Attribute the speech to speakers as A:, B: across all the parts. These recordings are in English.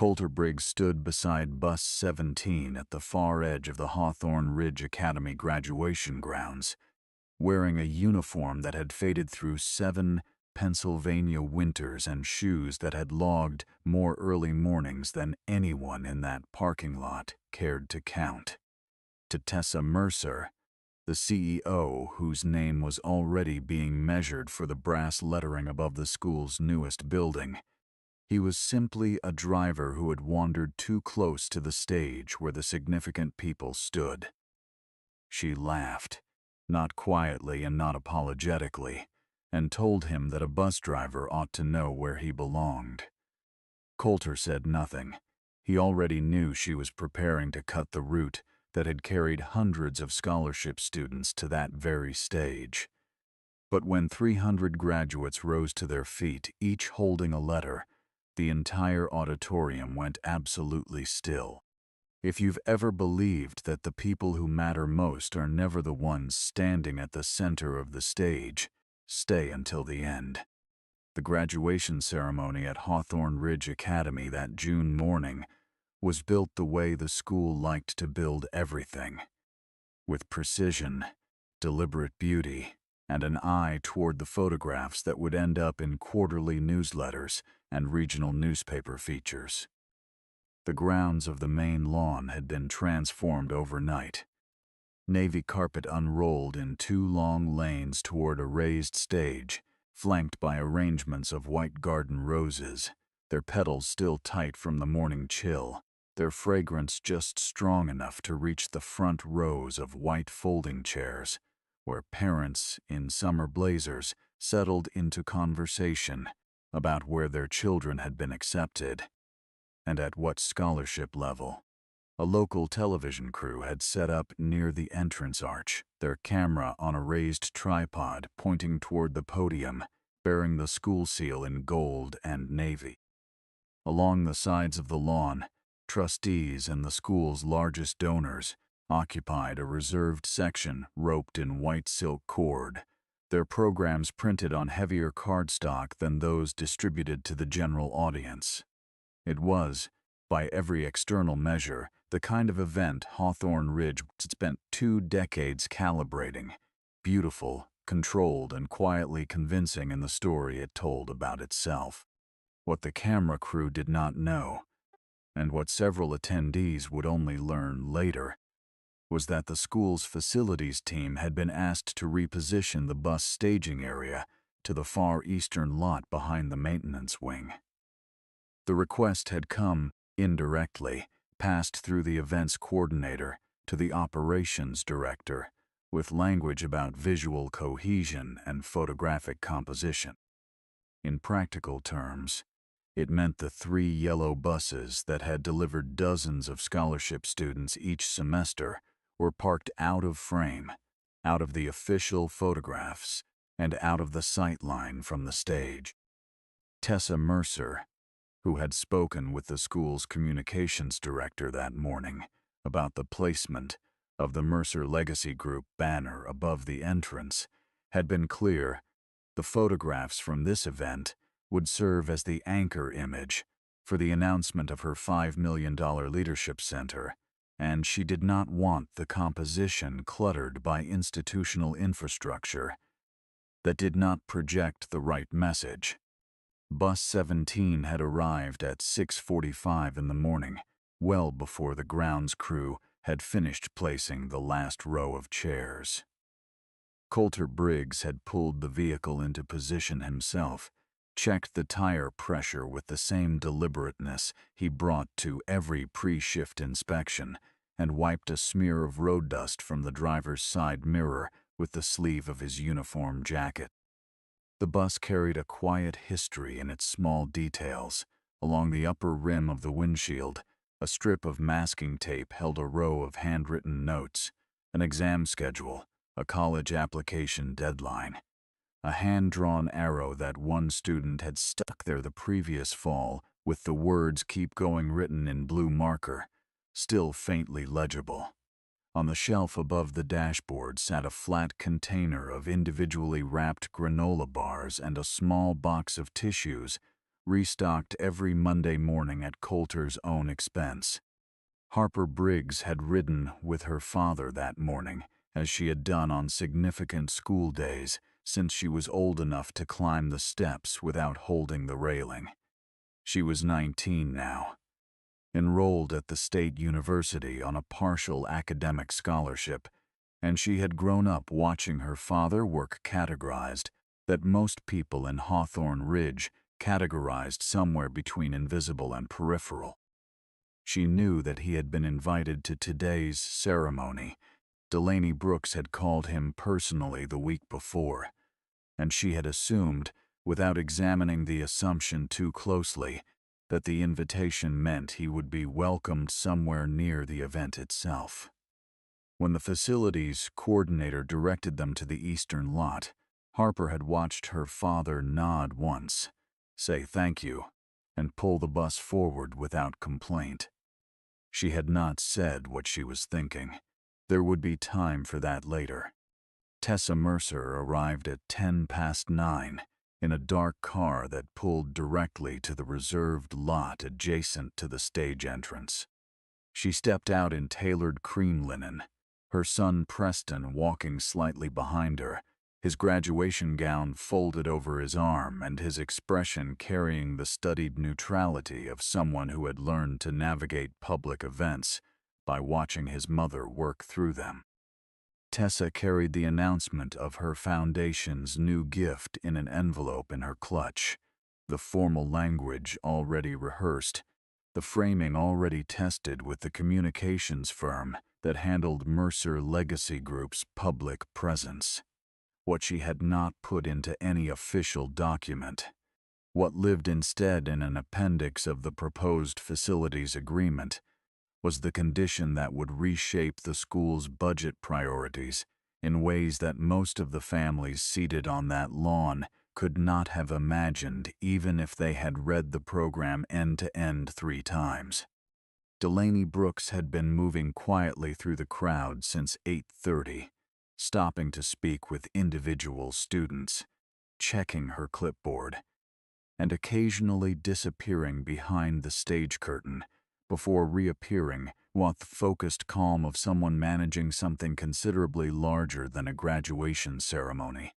A: Coulter Briggs stood beside Bus 17 at the far edge of the Hawthorne Ridge Academy graduation grounds, wearing a uniform that had faded through 7 Pennsylvania winters and shoes that had logged more early mornings than anyone in that parking lot cared to count. To Tessa Mercer, the CEO, whose name was already being measured for the brass lettering above the school's newest building, he was simply a driver who had wandered too close to the stage where the significant people stood. She laughed, not quietly and not apologetically, and told him that a bus driver ought to know where he belonged. Coulter said nothing. He already knew she was preparing to cut the route that had carried hundreds of scholarship students to that very stage. But when 300 graduates rose to their feet, each holding a letter, the entire auditorium went absolutely still. If you've ever believed that the people who matter most are never the ones standing at the center of the stage, stay until the end. The graduation ceremony at Hawthorne Ridge Academy that June morning was built the way the school liked to build everything, with precision, deliberate beauty, and an eye toward the photographs that would end up in quarterly newsletters and regional newspaper features. The grounds of the main lawn had been transformed overnight. Navy carpet unrolled in 2 long lanes toward a raised stage, flanked by arrangements of white garden roses, their petals still tight from the morning chill, their fragrance just strong enough to reach the front rows of white folding chairs, where parents in summer blazers settled into conversation about where their children had been accepted and at what scholarship level. A local television crew had set up near the entrance arch, their camera on a raised tripod pointing toward the podium, bearing the school seal in gold and navy. Along the sides of the lawn, trustees and the school's largest donors occupied a reserved section roped in white silk cord, their programs printed on heavier cardstock than those distributed to the general audience. It was, by every external measure, the kind of event Hawthorne Ridge had spent 2 decades calibrating, beautiful, controlled, and quietly convincing in the story it told about itself. What the camera crew did not know, and what several attendees would only learn later, was that the school's facilities team had been asked to reposition the bus staging area to the far eastern lot behind the maintenance wing. The request had come, indirectly, passed through the events coordinator to the operations director, with language about visual cohesion and photographic composition. In practical terms, it meant the 3 yellow buses that had delivered dozens of scholarship students each semester were parked out of frame, out of the official photographs, and out of the sight line from the stage. Tessa Mercer, who had spoken with the school's communications director that morning about the placement of the Mercer Legacy Group banner above the entrance, had been clear the photographs from this event would serve as the anchor image for the announcement of her $5 million leadership center, and she did not want the composition cluttered by institutional infrastructure that did not project the right message. Bus 17 had arrived at 6:45 in the morning, well before the grounds crew had finished placing the last row of chairs. Coulter Briggs had pulled the vehicle into position himself, checked the tire pressure with the same deliberateness he brought to every pre-shift inspection, and wiped a smear of road dust from the driver's side mirror with the sleeve of his uniform jacket. The bus carried a quiet history in its small details. Along the upper rim of the windshield, a strip of masking tape held a row of handwritten notes, an exam schedule, a college application deadline, a hand-drawn arrow that one student had stuck there the previous fall with the words "Keep Going" written in blue marker, still faintly legible. On the shelf above the dashboard sat a flat container of individually wrapped granola bars and a small box of tissues restocked every Monday morning at Coulter's own expense. Harper Briggs had ridden with her father that morning, as she had done on significant school days since she was old enough to climb the steps without holding the railing. She was 19 now, enrolled at the state university on a partial academic scholarship, and she had grown up watching her father work categorized that most people in Hawthorne Ridge categorized somewhere between invisible and peripheral. She knew that he had been invited to today's ceremony. Delaney Brooks had called him personally the week before, and she had assumed, without examining the assumption too closely, that the invitation meant he would be welcomed somewhere near the event itself. When the facilities coordinator directed them to the eastern lot, Harper had watched her father nod once, say thank you, and pull the bus forward without complaint. She had not said what she was thinking. There would be time for that later. Tessa Mercer arrived at 9:10 in a dark car that pulled directly to the reserved lot adjacent to the stage entrance. She stepped out in tailored cream linen, her son Preston walking slightly behind her, his graduation gown folded over his arm and his expression carrying the studied neutrality of someone who had learned to navigate public events by watching his mother work through them. Tessa carried the announcement of her foundation's new gift in an envelope in her clutch, the formal language already rehearsed, the framing already tested with the communications firm that handled Mercer Legacy Group's public presence. What she had not put into any official document, what lived instead in an appendix of the proposed facilities agreement, was the condition that would reshape the school's budget priorities in ways that most of the families seated on that lawn could not have imagined even if they had read the program end to end 3 times. Delaney Brooks had been moving quietly through the crowd since 8:30, stopping to speak with individual students, checking her clipboard, and occasionally disappearing behind the stage curtain before reappearing with the focused calm of someone managing something considerably larger than a graduation ceremony.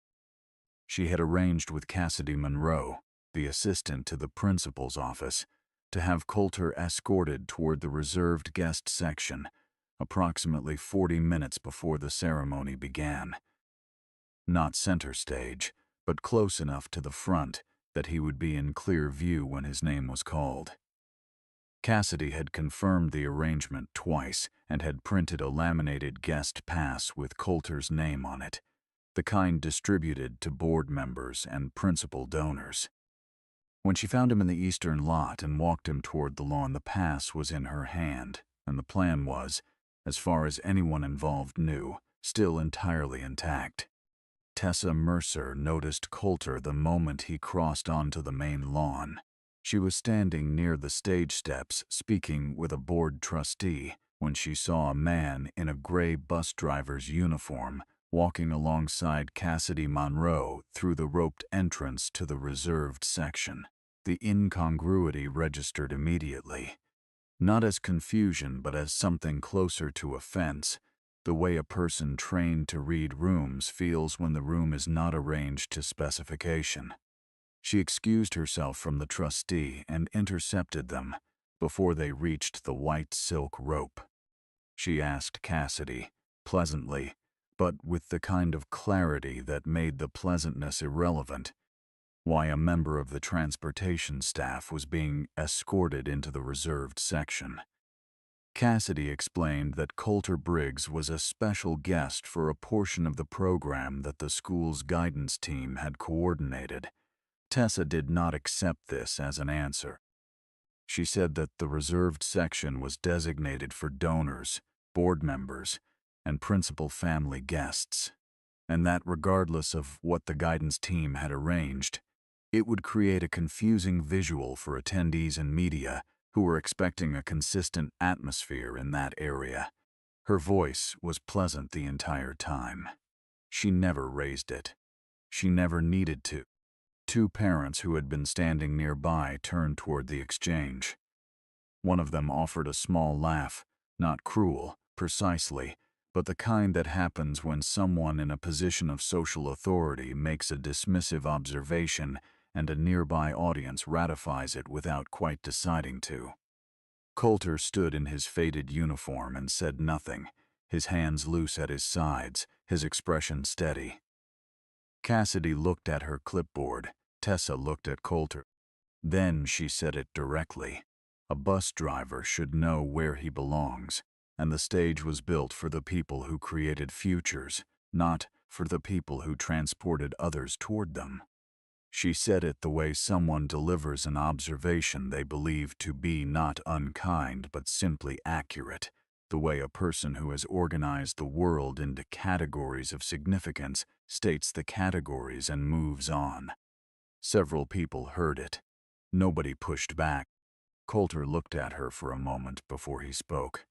A: She had arranged with Cassidy Monroe, the assistant to the principal's office, to have Coulter escorted toward the reserved guest section approximately 40 minutes before the ceremony began. Not center stage, but close enough to the front that he would be in clear view when his name was called. Cassidy had confirmed the arrangement twice and had printed a laminated guest pass with Coulter's name on it, the kind distributed to board members and principal donors. When she found him in the eastern lot and walked him toward the lawn, the pass was in her hand, and the plan was, as far as anyone involved knew, still entirely intact. Tessa Mercer noticed Coulter the moment he crossed onto the main lawn. She was standing near the stage steps speaking with a board trustee when she saw a man in a gray bus driver's uniform walking alongside Cassidy Monroe through the roped entrance to the reserved section. The incongruity registered immediately, not as confusion but as something closer to offense, the way a person trained to read rooms feels when the room is not arranged to specification. She excused herself from the trustee and intercepted them before they reached the white silk rope. She asked Cassidy, pleasantly, but with the kind of clarity that made the pleasantness irrelevant, why a member of the transportation staff was being escorted into the reserved section. Cassidy explained that Coulter Briggs was a special guest for a portion of the program that the school's guidance team had coordinated. Tessa did not accept this as an answer. She said that the reserved section was designated for donors, board members, and principal family guests, and that regardless of what the guidance team had arranged, it would create a confusing visual for attendees and media who were expecting a consistent atmosphere in that area. Her voice was pleasant the entire time. She never raised it. She never needed to. Two parents who had been standing nearby turned toward the exchange. One of them offered a small laugh, not cruel, precisely, but the kind that happens when someone in a position of social authority makes a dismissive observation and a nearby audience ratifies it without quite deciding to. Coulter stood in his faded uniform and said nothing, his hands loose at his sides, his expression steady. Cassidy looked at her clipboard. Tessa looked at Coulter. Then she said it directly. A bus driver should know where he belongs, and the stage was built for the people who created futures, not for the people who transported others toward them. She said it the way someone delivers an observation they believe to be not unkind but simply accurate, the way a person who has organized the world into categories of significance states the categories and moves on. Several people heard it. Nobody pushed back. Coulter looked at her for a moment before he spoke.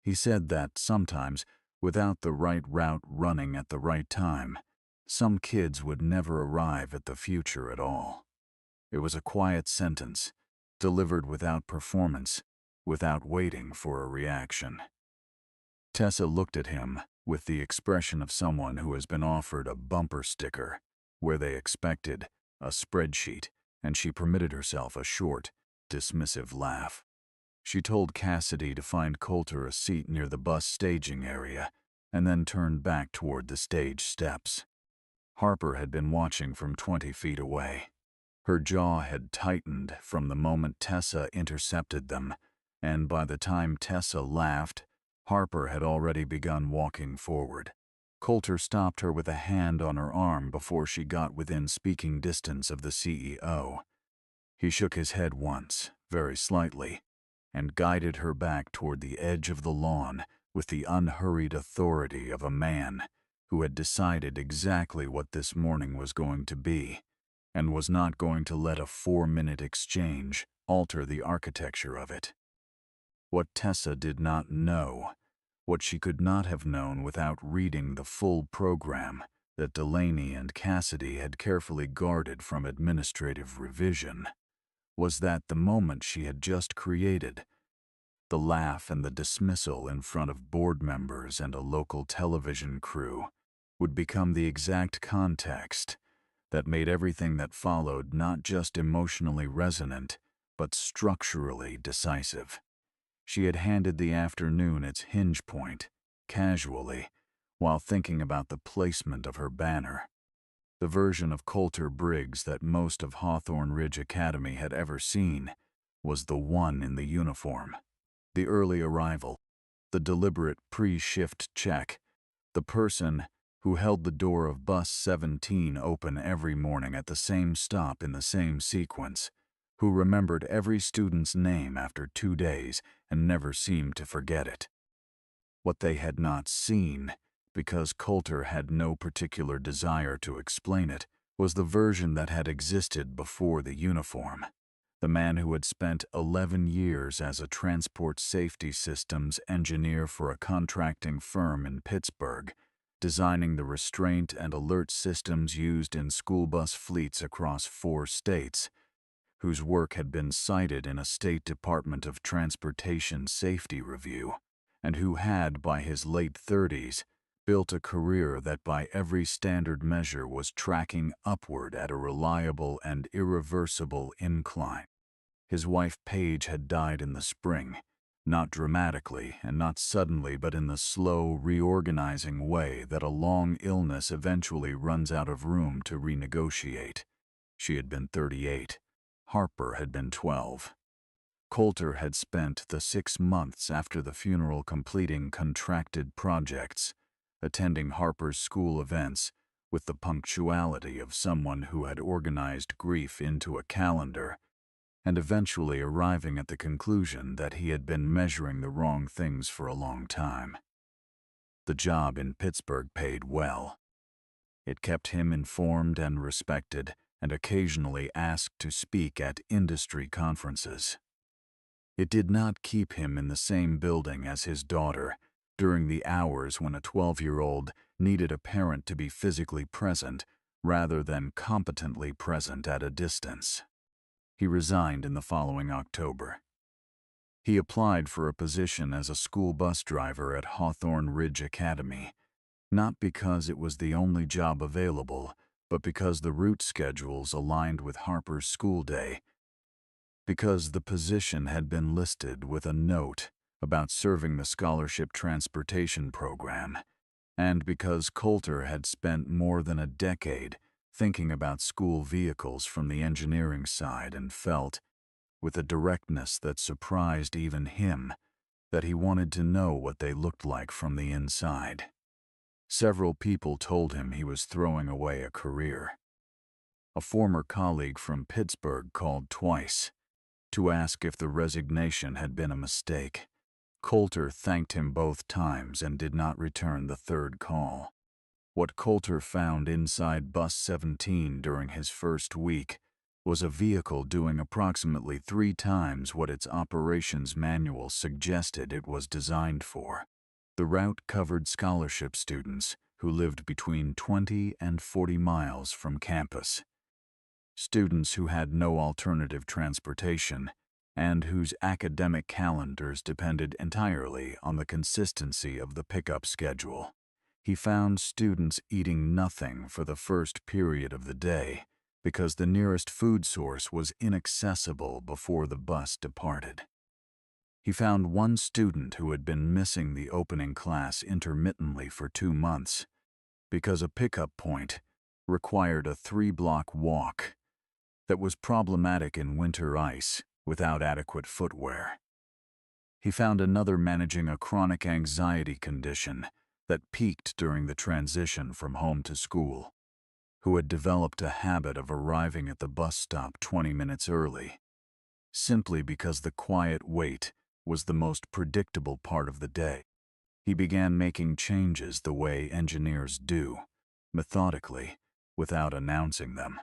A: He said that sometimes, without the right route running at the right time, some kids would never arrive at the future at all. It was a quiet sentence, delivered without performance, without waiting for a reaction. Tessa looked at him with the expression of someone who has been offered a bumper sticker, where they expected a spreadsheet, and she permitted herself a short, dismissive laugh. She told Cassidy to find Coulter a seat near the bus staging area, and then turned back toward the stage steps. Harper had been watching from 20 feet away. Her jaw had tightened from the moment Tessa intercepted them, and by the time Tessa laughed, Harper had already begun walking forward. Coulter stopped her with a hand on her arm before she got within speaking distance of the CEO. He shook his head once, very slightly, and guided her back toward the edge of the lawn with the unhurried authority of a man who had decided exactly what this morning was going to be, and was not going to let a 4-minute exchange alter the architecture of it. What Tessa did not know, what she could not have known without reading the full program that Delaney and Cassidy had carefully guarded from administrative revision, was that the moment she had just created, the laugh and the dismissal in front of board members and a local television crew, would become the exact context that made everything that followed not just emotionally resonant, but structurally decisive. She had handed the afternoon its hinge point, casually, while thinking about the placement of her banner. The version of Coulter Briggs that most of Hawthorne Ridge Academy had ever seen was the one in the uniform. The early arrival, the deliberate pre-shift check, the person who held the door of bus 17 open every morning at the same stop in the same sequence, who remembered every student's name after 2 days and never seemed to forget it. What they had not seen, because Coulter had no particular desire to explain it, was the version that had existed before the uniform. The man who had spent 11 years as a transport safety systems engineer for a contracting firm in Pittsburgh, designing the restraint and alert systems used in school bus fleets across 4 states, whose work had been cited in a State Department of Transportation safety review, and who had, by his late 30s, built a career that by every standard measure was tracking upward at a reliable and irreversible incline. His wife Paige had died in the spring, not dramatically and not suddenly, but in the slow, reorganizing way that a long illness eventually runs out of room to renegotiate. She had been 38. Harper had been 12. Coulter had spent the 6 months after the funeral completing contracted projects, attending Harper's school events with the punctuality of someone who had organized grief into a calendar, and eventually arriving at the conclusion that he had been measuring the wrong things for a long time. The job in Pittsburgh paid well. It kept him informed and respected, and occasionally asked to speak at industry conferences. It did not keep him in the same building as his daughter during the hours when a 12-year-old needed a parent to be physically present rather than competently present at a distance. He resigned in the following October. He applied for a position as a school bus driver at Hawthorne Ridge Academy, not because it was the only job available, but because the route schedules aligned with Harper's school day, because the position had been listed with a note about serving the scholarship transportation program, and because Coulter had spent more than a decade thinking about school vehicles from the engineering side and felt, with a directness that surprised even him, that he wanted to know what they looked like from the inside. Several people told him he was throwing away a career. A former colleague from Pittsburgh called twice to ask if the resignation had been a mistake. Coulter thanked him both times and did not return the third call. What Coulter found inside Bus 17 during his first week was a vehicle doing approximately 3 times what its operations manual suggested it was designed for. The route covered scholarship students who lived between 20 and 40 miles from campus. Students who had no alternative transportation and whose academic calendars depended entirely on the consistency of the pickup schedule. He found students eating nothing for the first period of the day because the nearest food source was inaccessible before the bus departed. He found one student who had been missing the opening class intermittently for 2 months because a pickup point required a 3-block walk that was problematic in winter ice without adequate footwear. He found another managing a chronic anxiety condition that peaked during the transition from home to school, who had developed a habit of arriving at the bus stop 20 minutes early, simply because the quiet wait was the most predictable part of the day. He began making changes the way engineers do, methodically, without announcing them.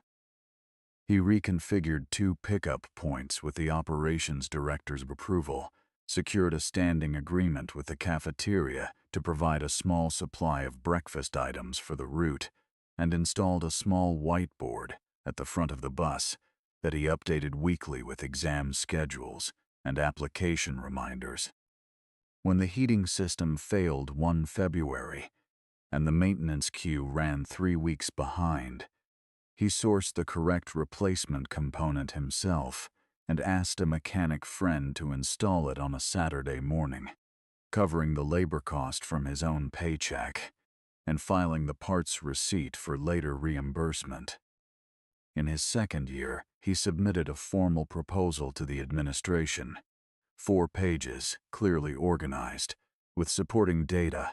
A: He reconfigured 2 pickup points with the operations director's approval, secured a standing agreement with the cafeteria to provide a small supply of breakfast items for the route, and installed a small whiteboard at the front of the bus that he updated weekly with exam schedules and application reminders. When the heating system failed one February and the maintenance queue ran 3 weeks behind, he sourced the correct replacement component himself and asked a mechanic friend to install it on a Saturday morning, covering the labor cost from his own paycheck and filing the parts receipt for later reimbursement. In his second year, he submitted a formal proposal to the administration, 4 pages, clearly organized, with supporting data,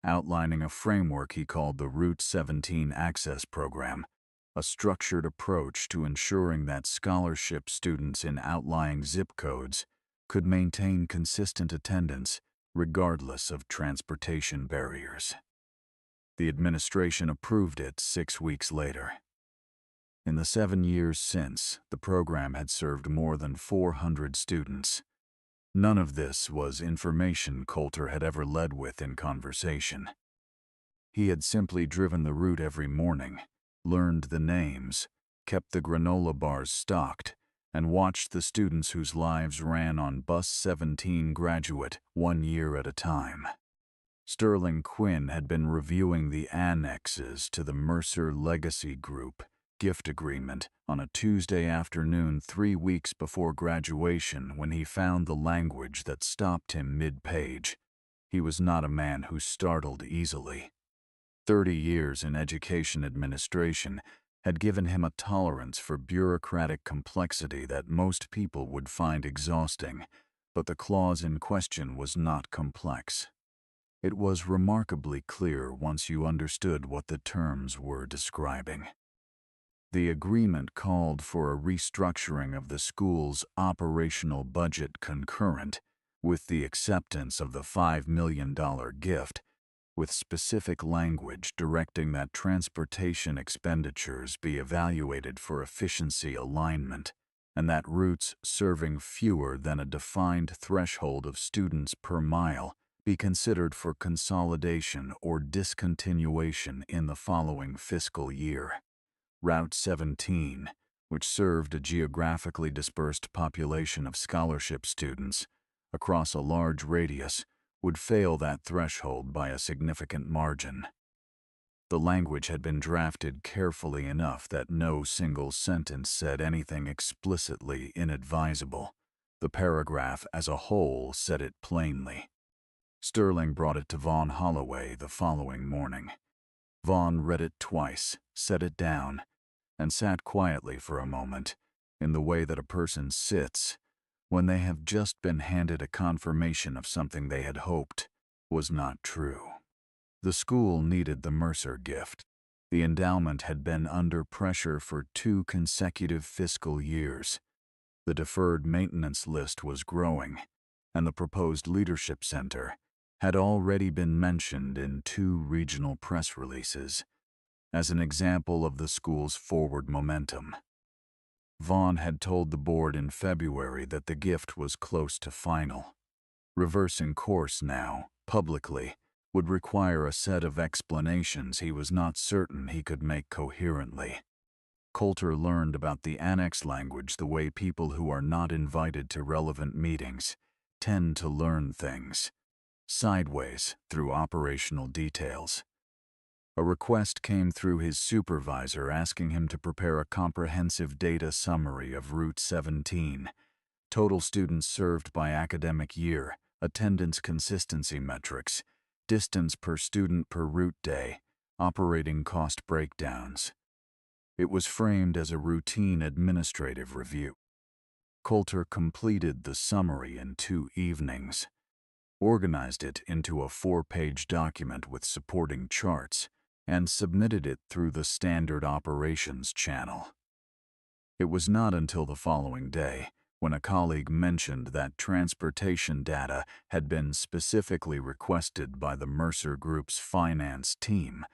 A: outlining a framework he called the Route 17 Access Program, a structured approach to ensuring that scholarship students in outlying zip codes could maintain consistent attendance regardless of transportation barriers. The administration approved it 6 weeks later. In the 7 years since, the program had served more than 400 students. None of this was information Coulter had ever led with in conversation. He had simply driven the route every morning, learned the names, kept the granola bars stocked, and watched the students whose lives ran on Bus 17 graduate 1 year at a time. Sterling Quinn had been reviewing the annexes to the Mercer Legacy Group gift agreement on a Tuesday afternoon 3 weeks before graduation when he found the language that stopped him mid-page. He was not a man who startled easily. 30 years in education administration had given him a tolerance for bureaucratic complexity that most people would find exhausting, but the clause in question was not complex. It was remarkably clear once you understood what the terms were describing. The agreement called for a restructuring of the school's operational budget concurrent with the acceptance of the $5 million gift, with specific language directing that transportation expenditures be evaluated for efficiency alignment, and that routes serving fewer than a defined threshold of students per mile be considered for consolidation or discontinuation in the following fiscal year. Route 17, which served a geographically dispersed population of scholarship students across a large radius, would fail that threshold by a significant margin. The language had been drafted carefully enough that no single sentence said anything explicitly inadvisable. The paragraph as a whole said it plainly. Sterling brought it to Vaughn Holloway the following morning. Vaughn read it twice, set it down, and sat quietly for a moment, in the way that a person sits when they have just been handed a confirmation of something they had hoped was not true. The school needed the Mercer gift. The endowment had been under pressure for 2 consecutive fiscal years. The deferred maintenance list was growing, and the proposed leadership center had already been mentioned in 2 regional press releases as an example of the school's forward momentum. Vaughn had told the board in February that the gift was close to final. Reversing course now, publicly, would require a set of explanations he was not certain he could make coherently. Coulter learned about the annex language the way people who are not invited to relevant meetings tend to learn things, sideways through operational details. A request came through his supervisor asking him to prepare a comprehensive data summary of Route 17, total students served by academic year, attendance consistency metrics, distance per student per route day, operating cost breakdowns. It was framed as a routine administrative review. Coulter completed the summary in 2 evenings, organized it into a 4-page document with supporting charts, and submitted it through the standard operations channel. It was not until the following day, when a colleague mentioned that transportation data had been specifically requested by the Mercer Group's finance team,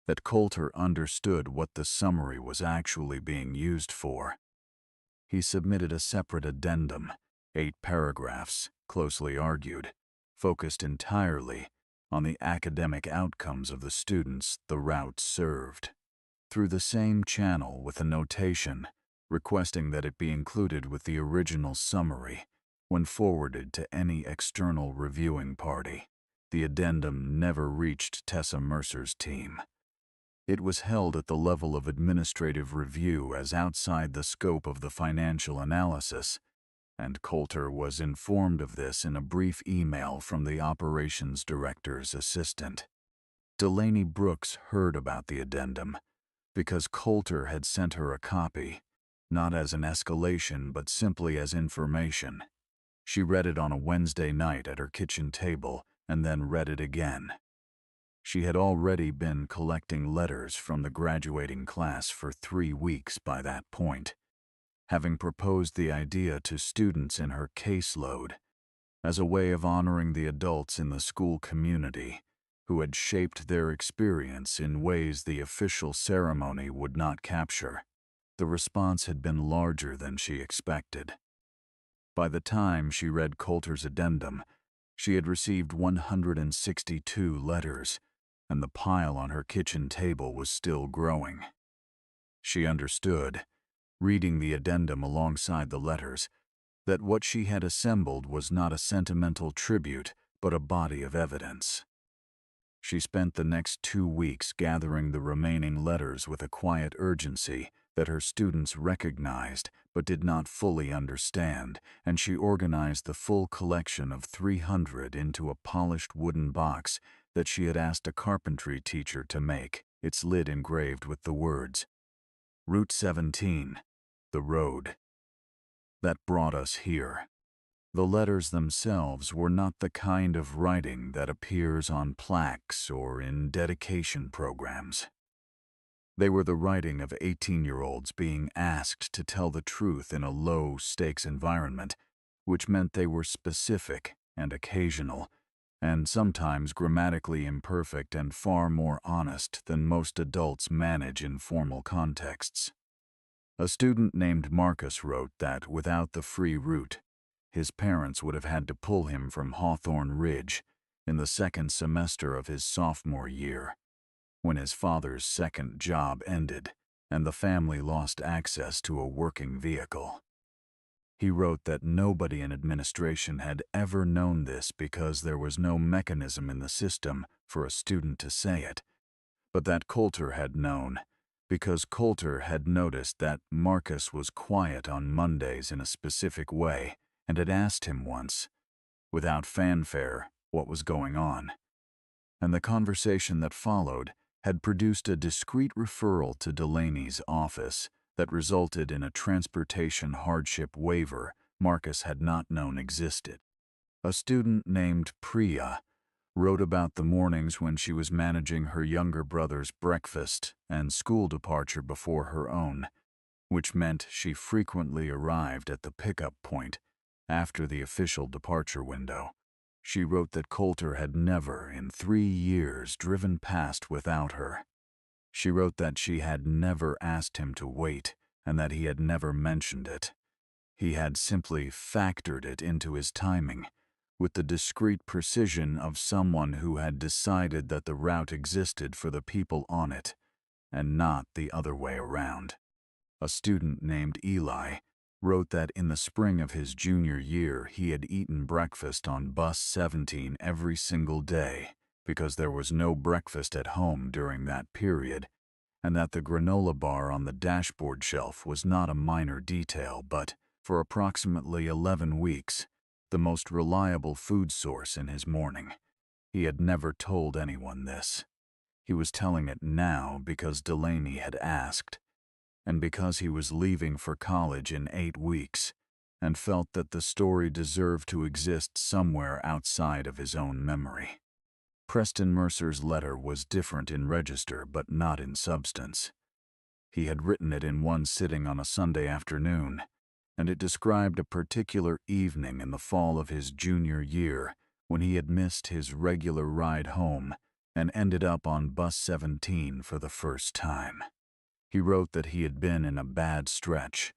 A: that Coulter understood what the summary was actually being used for. He submitted a separate addendum, 8 paragraphs, closely argued, focused entirely on the academic outcomes of the students the route served. Through the same channel with a notation requesting that it be included with the original summary when forwarded to any external reviewing party. The addendum never reached Tessa Mercer's team. It was held at the level of administrative review as outside the scope of the financial analysis, and Coulter was informed of this in a brief email from the operations director's assistant. Delaney Brooks heard about the addendum because Coulter had sent her a copy, not as an escalation but simply as information. She read it on a Wednesday night at her kitchen table and then read it again. She had already been collecting letters from the graduating class for 3 weeks by that point, having proposed the idea to students in her caseload as a way of honoring the adults in the school community who had shaped their experience in ways the official ceremony would not capture. The response had been larger than she expected. By the time she read Coulter's addendum, she had received 162 letters, and the pile on her kitchen table was still growing. She understood, reading the addendum alongside the letters, that what she had assembled was not a sentimental tribute, but a body of evidence. She spent the next 2 weeks gathering the remaining letters with a quiet urgency that her students recognized but did not fully understand, and she organized the full collection of 300 into a polished wooden box that she had asked a carpentry teacher to make, its lid engraved with the words, Route 17, the road that brought us here. The letters themselves were not the kind of writing that appears on plaques or in dedication programs. They were the writing of 18-year-olds being asked to tell the truth in a low-stakes environment, which meant they were specific and occasional, and sometimes grammatically imperfect and far more honest than most adults manage in formal contexts. A student named Marcus wrote that without the free route, his parents would have had to pull him from Hawthorne Ridge in the 2nd semester of his sophomore year, when his father's 2nd job ended and the family lost access to a working vehicle. He wrote that nobody in administration had ever known this because there was no mechanism in the system for a student to say it, but that Coulter had known because Coulter had noticed that Marcus was quiet on Mondays in a specific way and had asked him once, without fanfare, what was going on. And the conversation that followed had produced a discreet referral to Delaney's office that resulted in a transportation hardship waiver Marcus had not known existed. A student named Priya wrote about the mornings when she was managing her younger brother's breakfast and school departure before her own, which meant she frequently arrived at the pickup point after the official departure window. She wrote that Coulter had never, in 3 years, driven past without her. She wrote that she had never asked him to wait and that he had never mentioned it. He had simply factored it into his timing, with the discreet precision of someone who had decided that the route existed for the people on it, and not the other way around. A student named Eli wrote that in the spring of his junior year he had eaten breakfast on bus 17 every single day because there was no breakfast at home during that period, and that the granola bar on the dashboard shelf was not a minor detail, but, for approximately 11 weeks, the most reliable food source in his morning. He had never told anyone this. He was telling it now because Delaney had asked, and because he was leaving for college in 8 weeks, and felt that the story deserved to exist somewhere outside of his own memory. Preston Mercer's letter was different in register but not in substance. He had written it in one sitting on a Sunday afternoon, and it described a particular evening in the fall of his junior year when he had missed his regular ride home and ended up on bus 17 for the first time. He wrote that he had been in a bad stretch,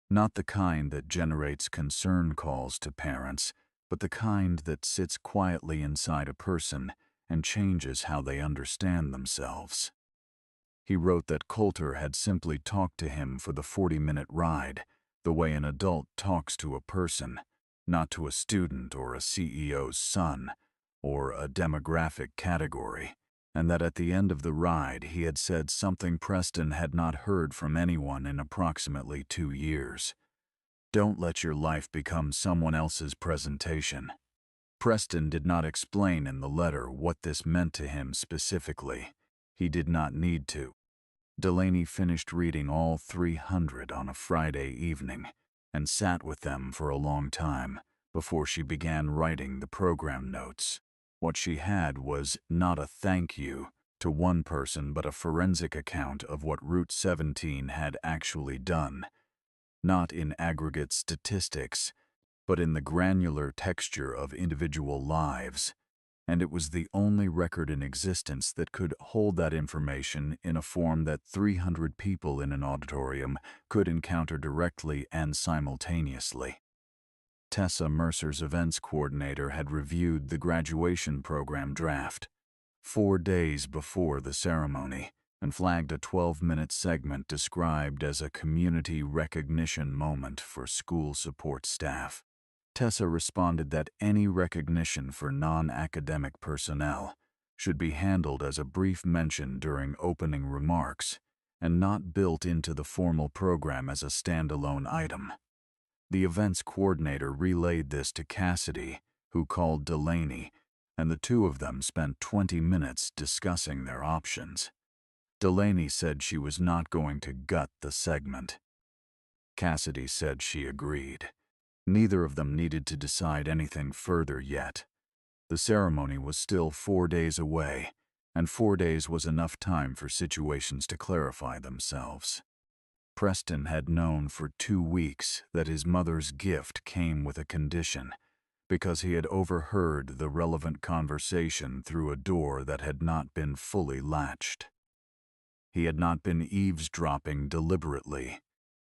A: not the kind that generates concern calls to parents, but the kind that sits quietly inside a person and changes how they understand themselves. He wrote that Coulter had simply talked to him for the 40-minute ride, the way an adult talks to a person, not to a student or a CEO's son, or a demographic category, and that at the end of the ride he had said something Preston had not heard from anyone in approximately 2 years. Don't let your life become someone else's presentation. Preston did not explain in the letter what this meant to him specifically. He did not need to. Delaney finished reading all 300 on a Friday evening and sat with them for a long time before she began writing the program notes. What she had was not a thank you to one person but a forensic account of what Route 17 had actually done, not in aggregate statistics, but in the granular texture of individual lives, and it was the only record in existence that could hold that information in a form that 300 people in an auditorium could encounter directly and simultaneously. Tessa, Mercer's events coordinator, had reviewed the graduation program draft 4 days before the ceremony and flagged a 12-minute segment described as a community recognition moment for school support staff. Tessa responded that any recognition for non-academic personnel should be handled as a brief mention during opening remarks and not built into the formal program as a standalone item. The events coordinator relayed this to Cassidy, who called Delaney, and the two of them spent 20 minutes discussing their options. Delaney said she was not going to gut the segment. Cassidy said she agreed. Neither of them needed to decide anything further yet. The ceremony was still 4 days away, and 4 days was enough time for situations to clarify themselves. Preston had known for 2 weeks that his mother's gift came with a condition, because he had overheard the relevant conversation through a door that had not been fully latched. He had not been eavesdropping deliberately.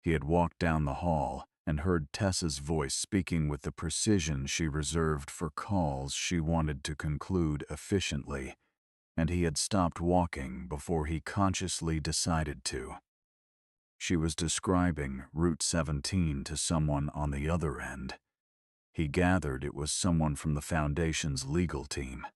A: He had walked down the hall and heard Tessa's voice speaking with the precision she reserved for calls she wanted to conclude efficiently, and he had stopped walking before he consciously decided to. She was describing Route 17 to someone on the other end. He gathered it was someone from the Foundation's legal team.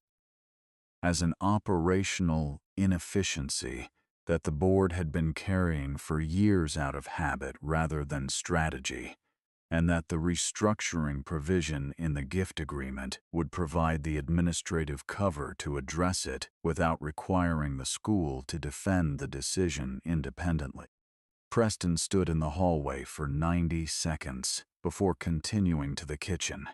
A: As an operational inefficiency that the board had been carrying for years out of habit rather than strategy, and that the restructuring provision in the gift agreement would provide the administrative cover to address it without requiring the school to defend the decision independently. Preston stood in the hallway for 90 seconds before continuing to the kitchen.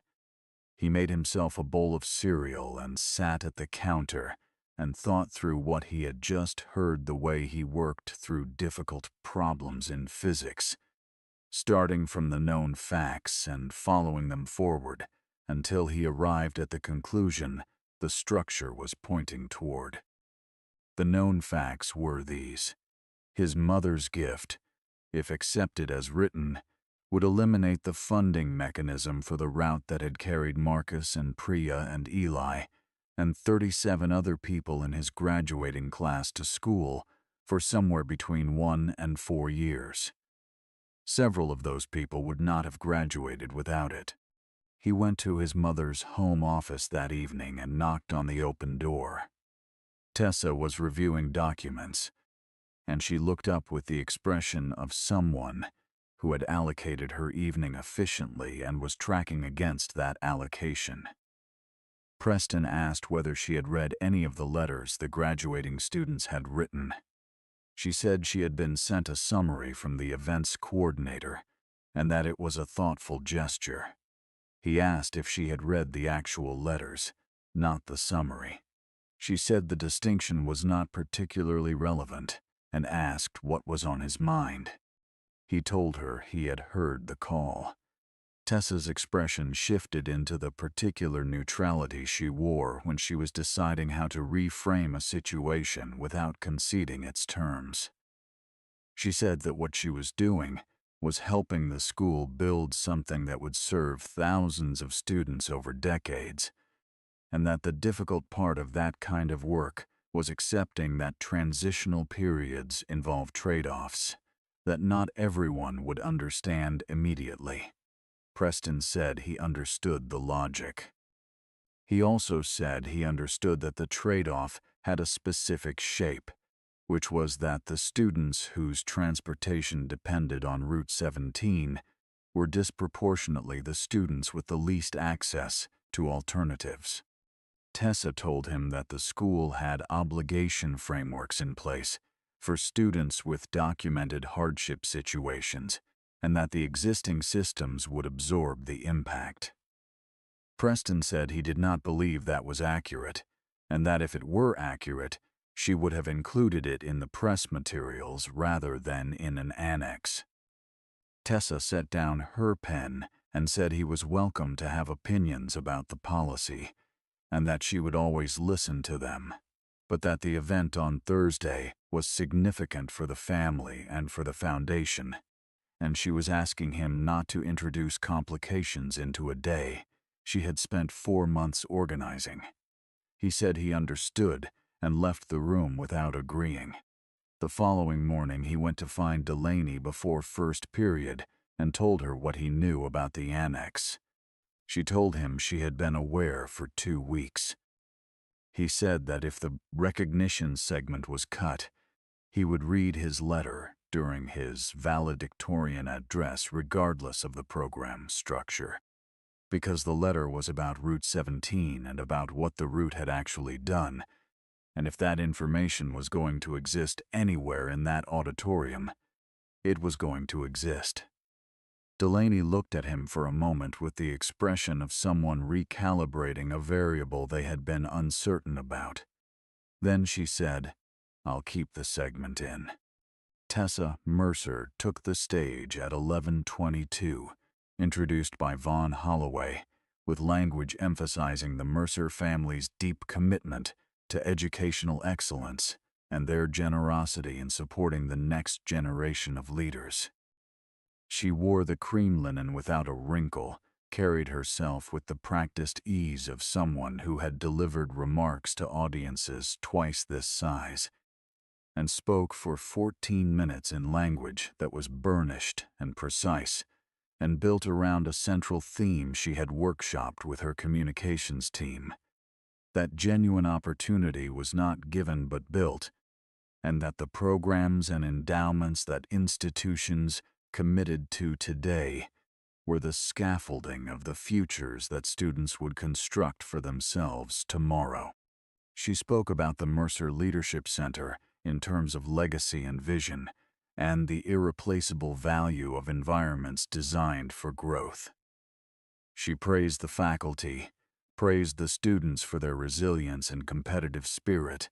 A: He made himself a bowl of cereal and sat at the counter and thought through what he had just heard, the way he worked through difficult problems in physics, starting from the known facts and following them forward until he arrived at the conclusion the structure was pointing toward. The known facts were these: his mother's gift, if accepted as written, would eliminate the funding mechanism for the route that had carried Marcus and Priya and Eli and 37 other people in his graduating class to school for somewhere between 1 and 4 years. Several of those people would not have graduated without it. He went to his mother's home office that evening and knocked on the open door. Tessa was reviewing documents, and she looked up with the expression of someone who had allocated her evening efficiently and was tracking against that allocation. Preston asked whether she had read any of the letters the graduating students had written. She said she had been sent a summary from the events coordinator and that it was a thoughtful gesture. He asked if she had read the actual letters, not the summary. She said the distinction was not particularly relevant and asked what was on his mind. He told her he had heard the call. Tessa's expression shifted into the particular neutrality she wore when she was deciding how to reframe a situation without conceding its terms. She said that what she was doing was helping the school build something that would serve thousands of students over decades, and that the difficult part of that kind of work was accepting that transitional periods involve trade-offs that not everyone would understand immediately. Preston said he understood the logic. He also said he understood that the trade-off had a specific shape, which was that the students whose transportation depended on Route 17 were disproportionately the students with the least access to alternatives. Tessa told him that the school had obligation frameworks in place for students with documented hardship situations, and that the existing systems would absorb the impact. Preston said he did not believe that was accurate, and that if it were accurate, she would have included it in the press materials rather than in an annex. Tessa set down her pen and said he was welcome to have opinions about the policy, and that she would always listen to them, but that the event on Thursday was significant for the family and for the foundation, and she was asking him not to introduce complications into a day she had spent 4 months organizing. He said he understood and left the room without agreeing. The following morning he went to find Delaney before first period and told her what he knew about the annex. She told him she had been aware for 2 weeks. He said that if the recognition segment was cut, he would read his letter during his valedictorian address regardless of the program structure, because the letter was about Route 17 and about what the route had actually done, and if that information was going to exist anywhere in that auditorium, it was going to exist. Delaney looked at him for a moment with the expression of someone recalibrating a variable they had been uncertain about. Then she said, "I'll keep the segment in." Tessa Mercer took the stage at 11:22, introduced by Vaughn Holloway, with language emphasizing the Mercer family's deep commitment to educational excellence and their generosity in supporting the next generation of leaders. She wore the cream linen without a wrinkle, carried herself with the practiced ease of someone who had delivered remarks to audiences twice this size, and spoke for 14 minutes in language that was burnished and precise, and built around a central theme she had workshopped with her communications team. That genuine opportunity was not given but built, and that the programs and endowments that institutions committed to today were the scaffolding of the futures that students would construct for themselves tomorrow. She spoke about the Mercer Leadership Center in terms of legacy and vision, and the irreplaceable value of environments designed for growth. She praised the faculty, praised the students for their resilience and competitive spirit,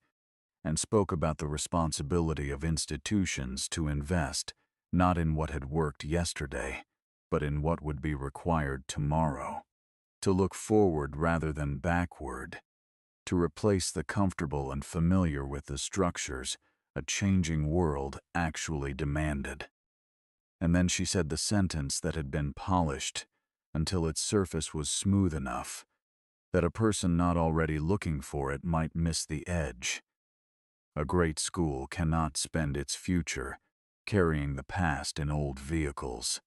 A: and spoke about the responsibility of institutions to invest not in what had worked yesterday, but in what would be required tomorrow, to look forward rather than backward, to replace the comfortable and familiar with the structures a changing world actually demanded. And then she said the sentence that had been polished until its surface was smooth enough that a person not already looking for it might miss the edge. A great school cannot spend its future carrying the past in old vehicles.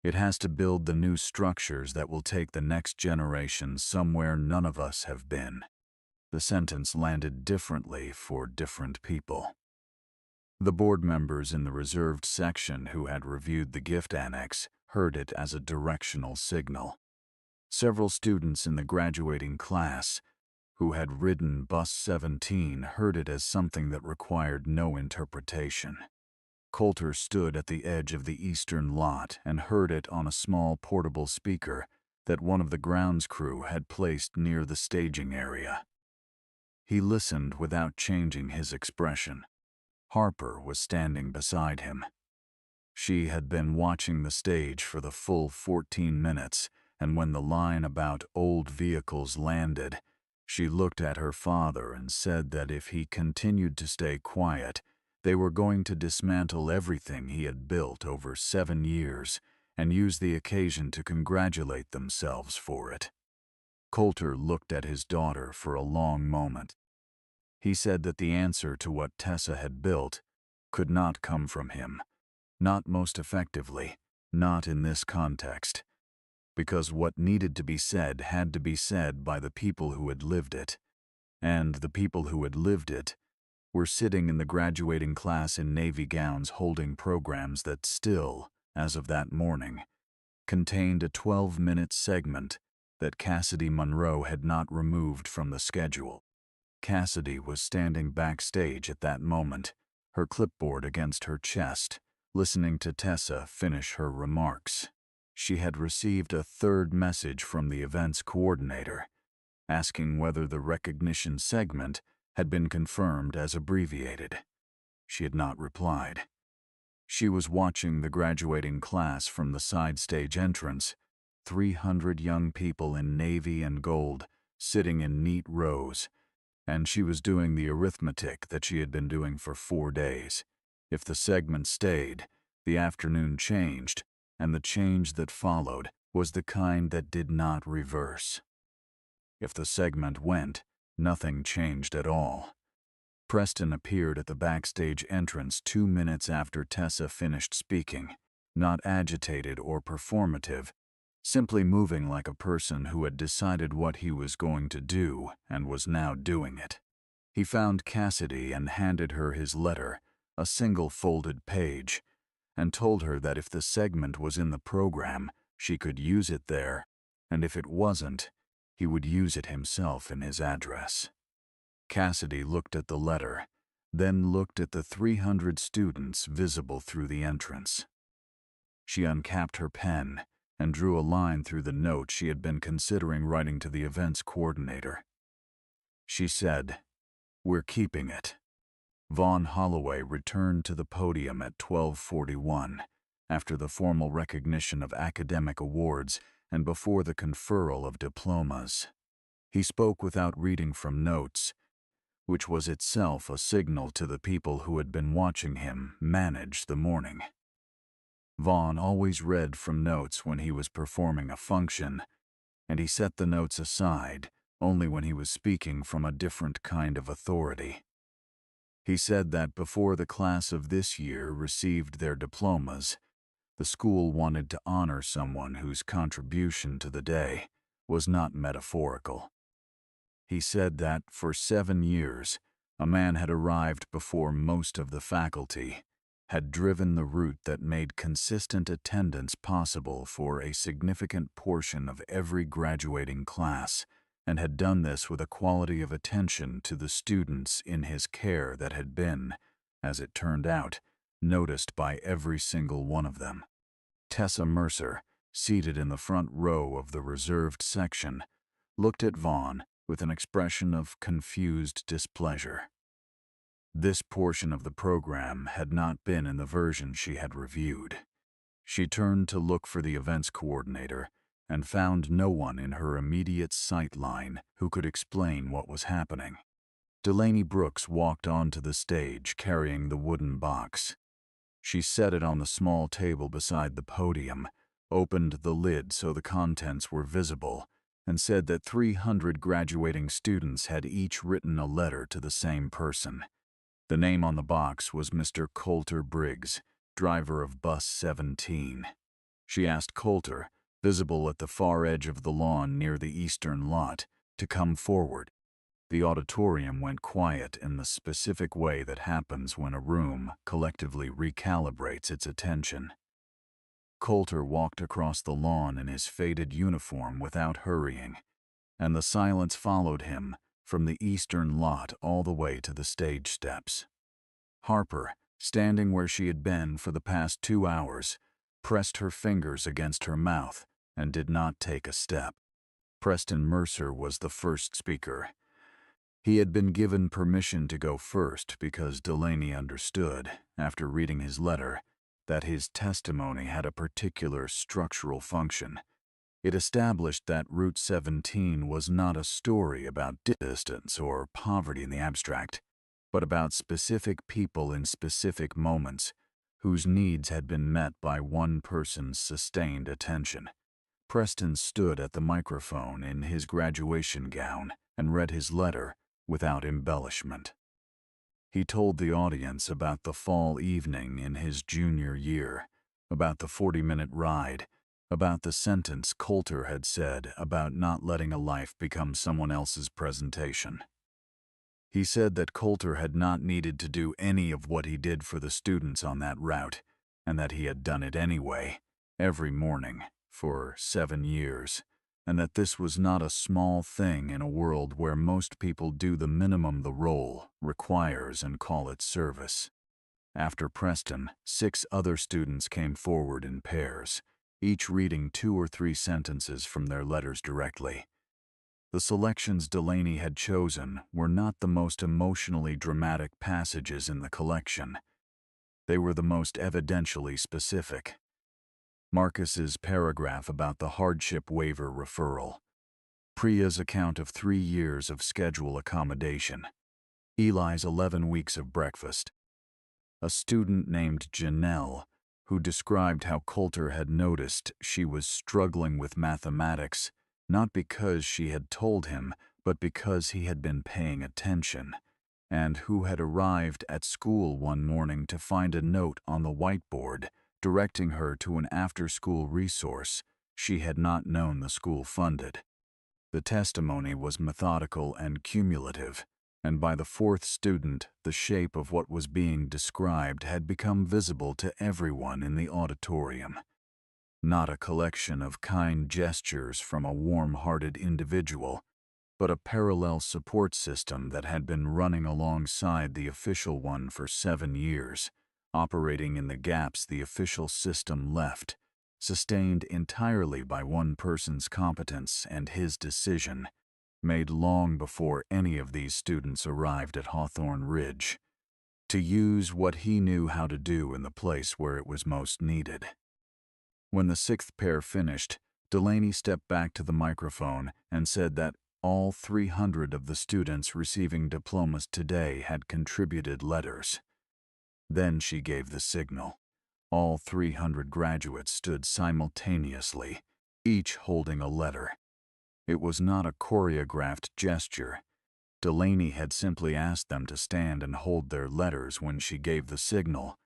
A: It has to build the new structures that will take the next generation somewhere none of us have been. The sentence landed differently for different people. The board members in the reserved section who had reviewed the gift annex heard it as a directional signal. Several students in the graduating class who had ridden Bus 17 heard it as something that required no interpretation. Coulter stood at the edge of the eastern lot and heard it on a small portable speaker that one of the grounds crew had placed near the staging area. He listened without changing his expression. Harper was standing beside him. She had been watching the stage for the full 14 minutes, and when the line about old vehicles landed, she looked at her father and said that if he continued to stay quiet, they were going to dismantle everything he had built over 7 years and use the occasion to congratulate themselves for it. Coulter looked at his daughter for a long moment. He said that the answer to what Tessa had built could not come from him, not most effectively, not in this context, because what needed to be said had to be said by the people who had lived it, and the people who had lived it were sitting in the graduating class in navy gowns holding programs that still, as of that morning, contained a 12-minute segment that Cassidy Monroe had not removed from the schedule. Cassidy was standing backstage at that moment, her clipboard against her chest, listening to Tessa finish her remarks. She had received a third message from the event's coordinator, asking whether the recognition segment had been confirmed as abbreviated. She had not replied. She was watching the graduating class from the side stage entrance, 300 young people in navy and gold sitting in neat rows, and she was doing the arithmetic that she had been doing for 4 days. If the segment stayed, the afternoon changed, and the change that followed was the kind that did not reverse. If the segment went, nothing changed at all. Preston appeared at the backstage entrance 2 minutes after Tessa finished speaking, not agitated or performative, simply moving like a person who had decided what he was going to do and was now doing it. He found Cassidy and handed her his letter, a single folded page, and told her that if the segment was in the program, she could use it there, and if it wasn't, he would use it himself in his address. Cassidy looked at the letter, then looked at the 300 students visible through the entrance. She uncapped her pen and drew a line through the note she had been considering writing to the event's coordinator. She said, "We're keeping it." Vaughn Holloway returned to the podium at 12:41, after the formal recognition of academic awards and before the conferral of diplomas. He spoke without reading from notes, which was itself a signal to the people who had been watching him manage the morning. Vaughn always read from notes when he was performing a function, and he set the notes aside only when he was speaking from a different kind of authority. He said that before the class of this year received their diplomas, the school wanted to honor someone whose contribution to the day was not metaphorical. He said that for 7 years, a man had arrived before most of the faculty, had driven the route that made consistent attendance possible for a significant portion of every graduating class, and had done this with a quality of attention to the students in his care that had been, as it turned out, noticed by every single one of them. Tessa Mercer, seated in the front row of the reserved section, looked at Vaughn with an expression of confused displeasure. This portion of the program had not been in the version she had reviewed. She turned to look for the events coordinator and found no one in her immediate sight line who could explain what was happening. Delaney Brooks walked onto the stage carrying the wooden box. She set it on the small table beside the podium, opened the lid so the contents were visible, and said that 300 graduating students had each written a letter to the same person. The name on the box was Mr. Coulter Briggs, driver of Bus 17. She asked Coulter, visible at the far edge of the lawn near the eastern lot, to come forward. The auditorium went quiet in the specific way that happens when a room collectively recalibrates its attention. Coulter walked across the lawn in his faded uniform without hurrying, and the silence followed him from the eastern lot all the way to the stage steps. Harper, standing where she had been for the past 2 hours, pressed her fingers against her mouth and did not take a step. Preston Mercer was the first speaker. He had been given permission to go first because Delaney understood, after reading his letter, that his testimony had a particular structural function. It established that Route 17 was not a story about distance or poverty in the abstract, but about specific people in specific moments whose needs had been met by one person's sustained attention. Preston stood at the microphone in his graduation gown and read his letter without embellishment. He told the audience about the fall evening in his junior year, about the 40-minute ride, about the sentence Coulter had said about not letting a life become someone else's presentation. He said that Coulter had not needed to do any of what he did for the students on that route, and that he had done it anyway, every morning, for 7 years, and that this was not a small thing in a world where most people do the minimum the role requires and call it service. After Preston, 6 other students came forward in pairs, each reading 2 or 3 sentences from their letters directly. The selections Delaney had chosen were not the most emotionally dramatic passages in the collection. They were the most evidentially specific. Marcus's paragraph about the hardship waiver referral, Priya's account of 3 years of schedule accommodation, Eli's 11 weeks of breakfast, a student named Janelle who described how Coulter had noticed she was struggling with mathematics, not because she had told him, but because he had been paying attention, and who had arrived at school one morning to find a note on the whiteboard directing her to an after-school resource she had not known the school funded. The testimony was methodical and cumulative, and by the 4th student, the shape of what was being described had become visible to everyone in the auditorium. Not a collection of kind gestures from a warm-hearted individual, but a parallel support system that had been running alongside the official one for 7 years, operating in the gaps the official system left, sustained entirely by one person's competence and his decision, made long before any of these students arrived at Hawthorne Ridge, to use what he knew how to do in the place where it was most needed. When the 6th pair finished, Delaney stepped back to the microphone and said that all 300 of the students receiving diplomas today had contributed letters. Then she gave the signal. All 300 graduates stood simultaneously, each holding a letter. It was not a choreographed gesture. Delaney had simply asked them to stand and hold their letters when she gave the signal,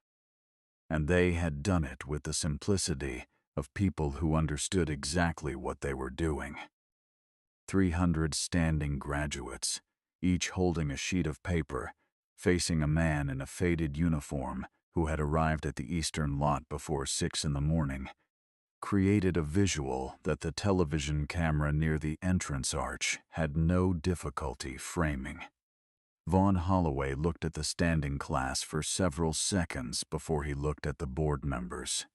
A: and they had done it with the simplicity of people who understood exactly what they were doing. 300 standing graduates, each holding a sheet of paper, facing a man in a faded uniform who had arrived at the eastern lot before 6 in the morning, created a visual that the television camera near the entrance arch had no difficulty framing. Vaughn Holloway looked at the standing class for several seconds before he looked at the board members.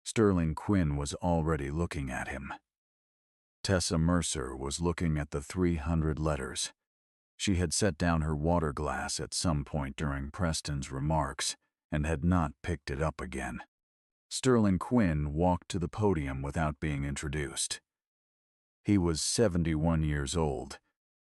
A: Sterling Quinn was already looking at him. Tessa Mercer was looking at the 300 letters. She had set down her water glass at some point during Preston's remarks and had not picked it up again. Sterling Quinn walked to the podium without being introduced. He was 71 years old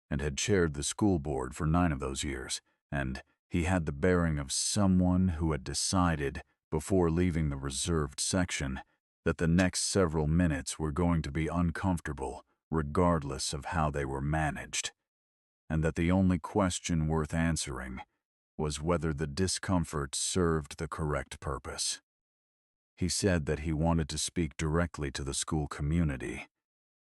A: and had chaired the school board for 9 of those years, and he had the bearing of someone who had decided, before leaving the reserved section, that the next several minutes were going to be uncomfortable regardless of how they were managed, and that the only question worth answering was whether the discomfort served the correct purpose. He said that he wanted to speak directly to the school community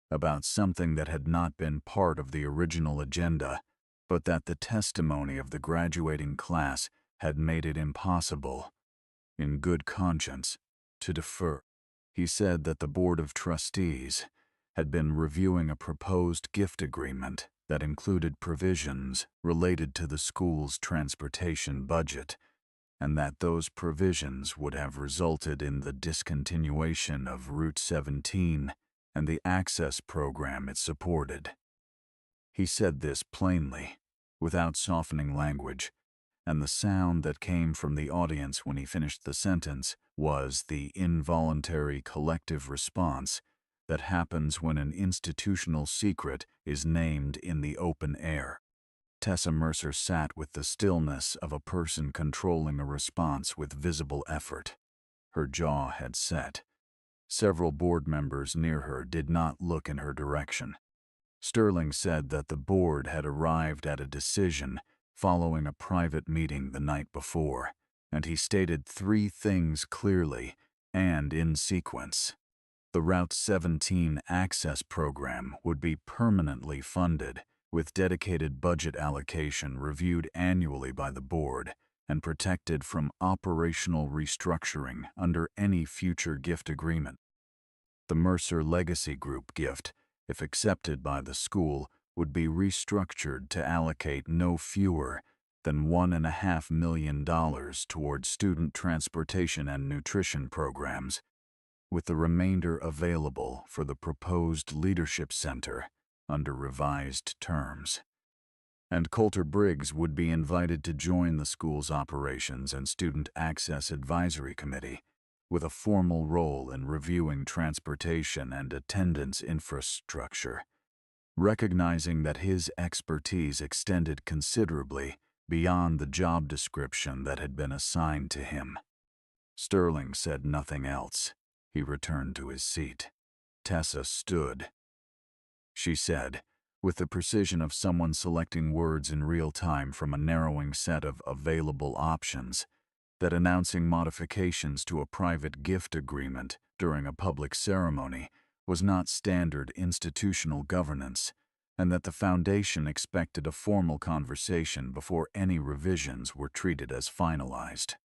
A: about something that had not been part of the original agenda, but that the testimony of the graduating class had made it impossible, in good conscience, to defer. He said that the Board of Trustees had been reviewing a proposed gift agreement that included provisions related to the school's transportation budget, and that those provisions would have resulted in the discontinuation of Route 17 and the access program it supported. He said this plainly, without softening language, and the sound that came from the audience when he finished the sentence was the involuntary collective response that happens when an institutional secret is named in the open air. Tessa Mercer sat with the stillness of a person controlling a response with visible effort. Her jaw had set. Several board members near her did not look in her direction. Sterling said that the board had arrived at a decision following a private meeting the night before, and he stated 3 things clearly and in sequence. The Route 17 access program would be permanently funded, with dedicated budget allocation reviewed annually by the board and protected from operational restructuring under any future gift agreement. The Mercer Legacy Group gift, if accepted by the school, would be restructured to allocate no fewer than $1.5 million towards student transportation and nutrition programs, with the remainder available for the proposed Leadership Center under revised terms. And Coulter Briggs would be invited to join the school's Operations and Student Access Advisory Committee, with a formal role in reviewing transportation and attendance infrastructure, recognizing that his expertise extended considerably beyond the job description that had been assigned to him. Sterling said nothing else. He returned to his seat. Tessa stood. She said, with the precision of someone selecting words in real time from a narrowing set of available options, that announcing modifications to a private gift agreement during a public ceremony was not standard institutional governance, and that the Foundation expected a formal conversation before any revisions were treated as finalized.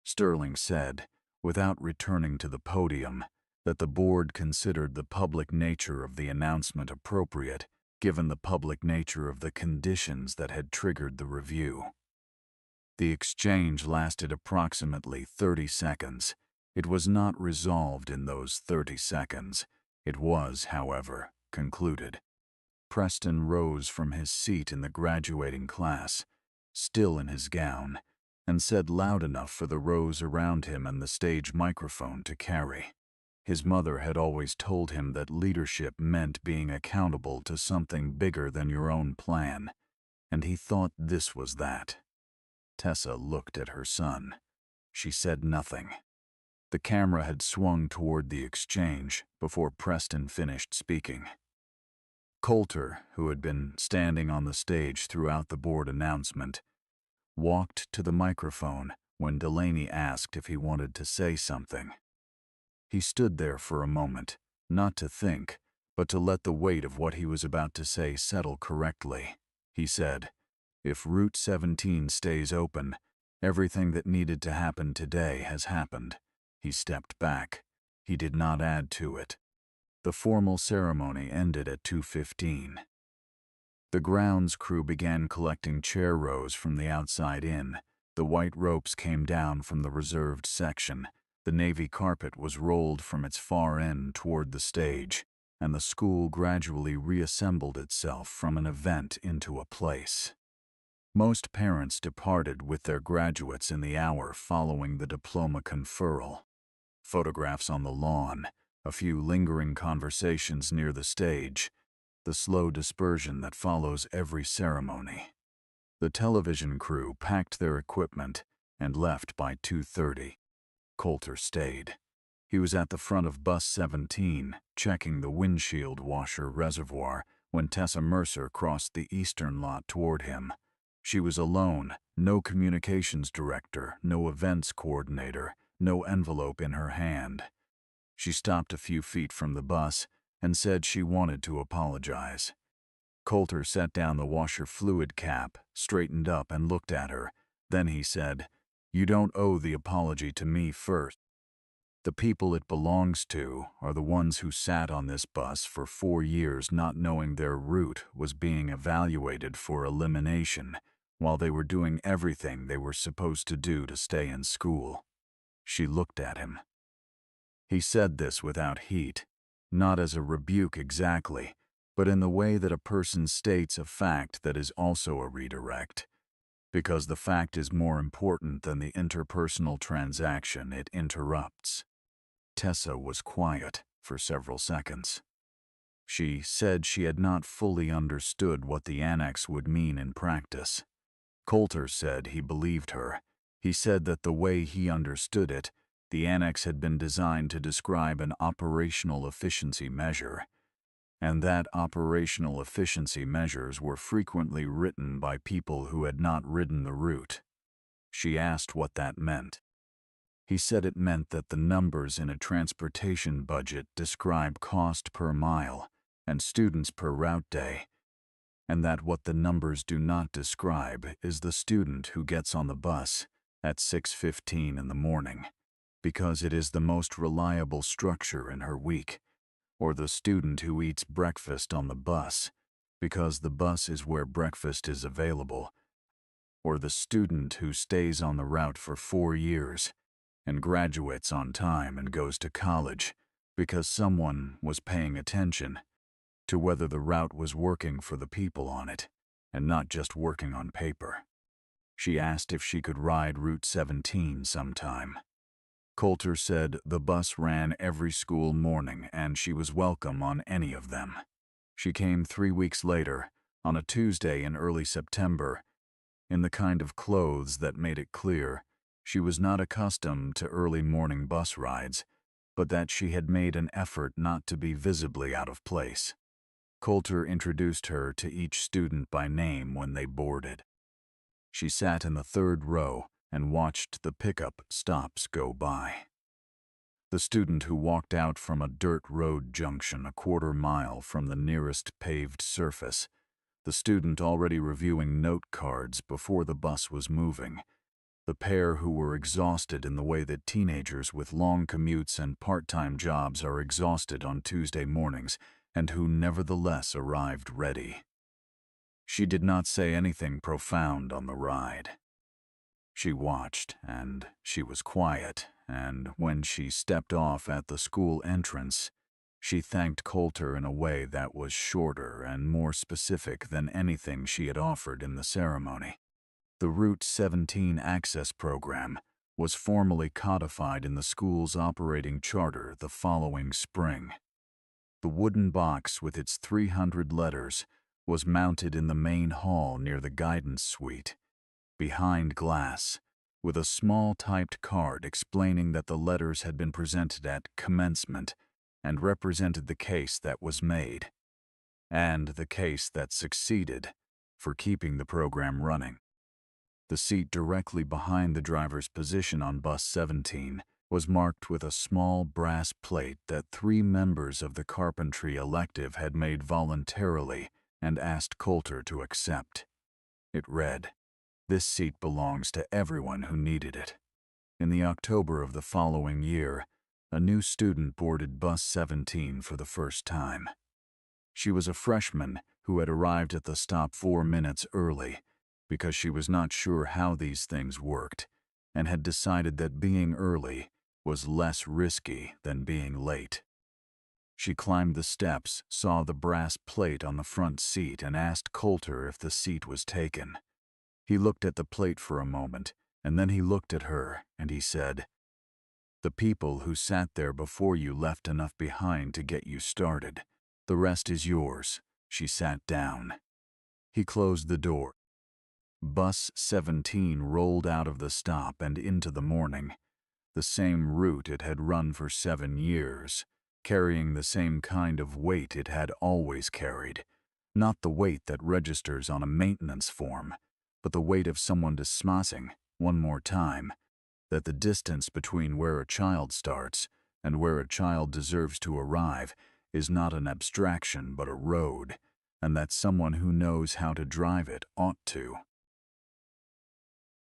A: Sterling said, without returning to the podium, that the board considered the public nature of the announcement appropriate, given the public nature of the conditions that had triggered the review. The exchange lasted approximately 30 seconds. It was not resolved in those 30 seconds. It was, however, concluded. Preston rose from his seat in the graduating class, still in his gown, and said loud enough for the rows around him and the stage microphone to carry. His mother had always told him that leadership meant being accountable to something bigger than your own plan, and he thought this was that. Tessa looked at her son. She said nothing. The camera had swung toward the exchange before Preston finished speaking. Coulter, who had been standing on the stage throughout the board announcement, walked to the microphone when Delaney asked if he wanted to say something. He stood there for a moment, not to think, but to let the weight of what he was about to say settle correctly. He said, "If Route 17 stays open, everything that needed to happen today has happened." He stepped back. He did not add to it. The formal ceremony ended at 2:15. The grounds crew began collecting chair rows from the outside in. The white ropes came down from the reserved section. The navy carpet was rolled from its far end toward the stage, and the school gradually reassembled itself from an event into a place. Most parents departed with their graduates in the hour following the diploma conferral. Photographs on the lawn, a few lingering conversations near the stage, the slow dispersion that follows every ceremony. The television crew packed their equipment and left by 2:30. Coulter stayed. He was at the front of Bus 17, checking the windshield washer reservoir, when Tessa Mercer crossed the eastern lot toward him. She was alone, no communications director, no events coordinator, no envelope in her hand. She stopped a few feet from the bus and said she wanted to apologize. Coulter set down the washer fluid cap, straightened up and looked at her. Then he said, "You don't owe the apology to me first. The people it belongs to are the ones who sat on this bus for 4 years not knowing their route was being evaluated for elimination while they were doing everything they were supposed to do to stay in school." She looked at him. He said this without heat, not as a rebuke exactly, but in the way that a person states a fact that is also a redirect. Because the fact is more important than the interpersonal transaction it interrupts. Tessa was quiet for several seconds. She said she had not fully understood what the annex would mean in practice. Coulter said he believed her. He said that the way he understood it, the annex had been designed to describe an operational efficiency measure, and that operational efficiency measures were frequently written by people who had not ridden the route. She asked what that meant. He said it meant that the numbers in a transportation budget describe cost per mile and students per route day, and that what the numbers do not describe is the student who gets on the bus at 6:15 in the morning, because it is the most reliable structure in her week, or the student who eats breakfast on the bus, because the bus is where breakfast is available, or the student who stays on the route for 4 years and graduates on time and goes to college because someone was paying attention to whether the route was working for the people on it and not just working on paper. She asked if she could ride Route 17 sometime. Coulter said the bus ran every school morning and she was welcome on any of them. She came 3 weeks later, on a Tuesday in early September, in the kind of clothes that made it clear she was not accustomed to early morning bus rides, but that she had made an effort not to be visibly out of place. Coulter introduced her to each student by name when they boarded. She sat in the third row and watched the pickup stops go by. The student who walked out from a dirt road junction a quarter mile from the nearest paved surface, the student already reviewing note cards before the bus was moving, the pair who were exhausted in the way that teenagers with long commutes and part-time jobs are exhausted on Tuesday mornings, and who nevertheless arrived ready. She did not say anything profound on the ride. She watched, and she was quiet, and when she stepped off at the school entrance, she thanked Coulter in a way that was shorter and more specific than anything she had offered in the ceremony. The Route 17 Access Program was formally codified in the school's operating charter the following spring. The wooden box with its 300 letters was mounted in the main hall near the guidance suite, behind glass, with a small typed card explaining that the letters had been presented at commencement and represented the case that was made. and the case that succeeded for keeping the program running. The seat directly behind the driver's position on Bus 17 was marked with a small brass plate that 3 members of the carpentry elective had made voluntarily and asked Coulter to accept. It read, "This seat belongs to everyone who needed it." In the October of the following year, a new student boarded Bus 17 for the first time. She was a freshman who had arrived at the stop 4 minutes early because she was not sure how these things worked and had decided that being early was less risky than being late. She climbed the steps, saw the brass plate on the front seat, and asked Coulter if the seat was taken. He looked at the plate for a moment, and then he looked at her, and he said, "The people who sat there before you left enough behind to get you started. The rest is yours." She sat down. He closed the door. Bus 17 rolled out of the stop and into the morning, the same route it had run for 7 years, carrying the same kind of weight it had always carried, not the weight that registers on a maintenance form, but the weight of someone dismissing, one more time, that the distance between where a child starts and where a child deserves to arrive is not an abstraction but a road, and that someone who knows how to drive it ought to.